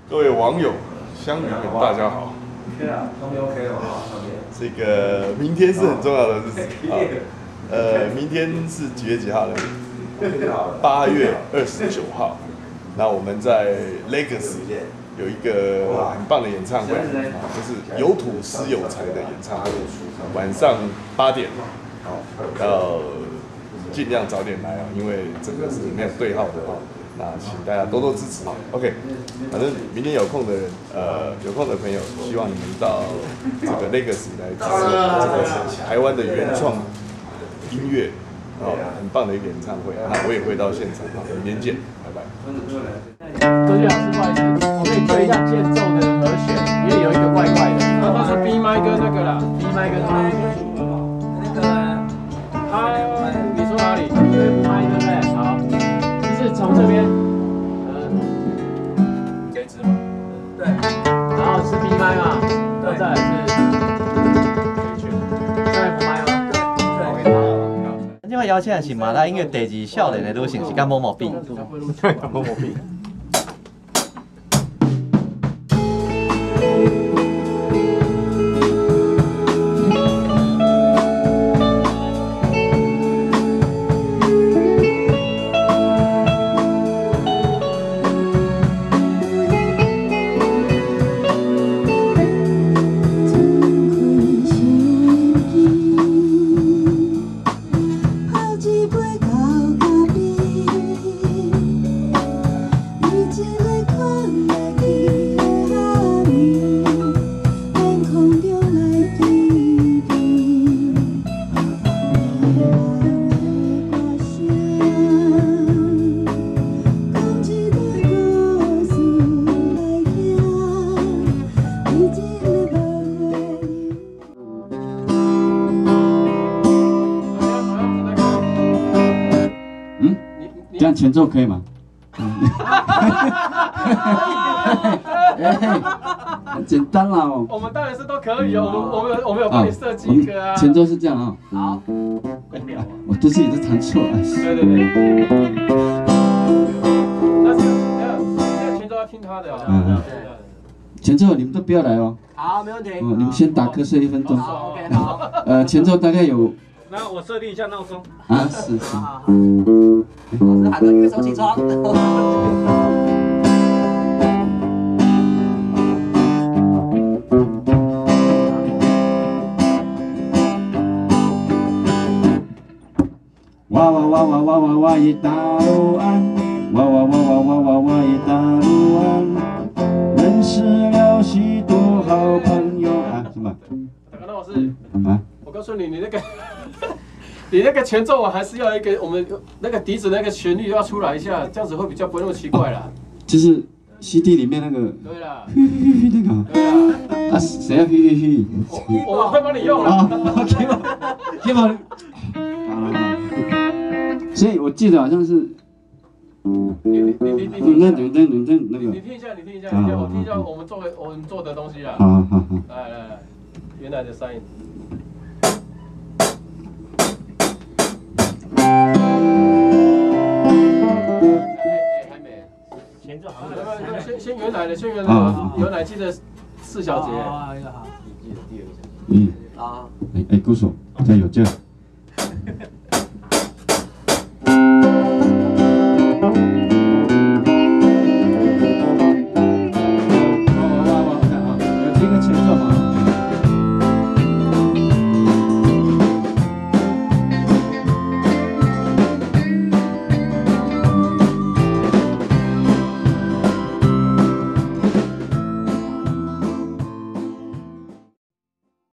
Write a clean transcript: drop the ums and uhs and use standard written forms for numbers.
各位网友、乡民们，大家好。OK 啊，都没 OK 了啊，这个明天是很重要的日子啊。明天是几月几号呢？8月29号。那我们在 Legacy 有一个很棒的演唱会，就是有土司有财的演唱会，晚上8点，要尽量早点来啊，因为这个是没有对号的啊。那请大家多多支持。OK， 反正明天有空的人，有空的朋友，希望你们到这个 Legacy 来支持这个台湾的原创音乐，很棒的一个演唱会。那我也会到现场，明天见，拜拜。周俊老师，不好意思，我可以对一下间奏的和弦，因为有一个怪怪的。那是 B 麦跟那个啦 ，B 麦跟他那个你说哪里？麦对不对？好。是从这边，这一支嘛，对，然后是 B 麦嘛，对，再来是再来 F 麦吗？对，好。今晚邀请的是马拉音乐第2少年的女性，是甲某某比，某某比。这样前奏可以吗？很简单啦哦。我们当然是都可以哦，我们有帮你设计一个啊。前奏是这样啊。好。我对自己都弹错了。对。那现在前奏要听他的。前奏你们都不要来哦。好，没问题。你们先打瞌睡1分钟。好 ，OK， 好。前奏大概有。那我设定一下闹钟。啊，是。老师喊着乐手起床。哇哇哇哇哇哇哇一大路安，哇哇哇哇哇哇哇一大路安，认识了许多好朋友啊，什么？大老师啊，我告诉你，你那个前奏我还是要一个我们那个笛子那个旋律要出来一下，这样子会比较不会那么奇怪啦。就是 CD 里面那个。对啦。那个。对啦。啊，谁要嘘？我会帮你用啦。给我。所以我记得好像是。你听一下。你听一下，我听一下我们做的东西啦。好。来，原来的声音。还没。前奏好。先原来的，有奶记得4小节。好。鼓手加油，这样。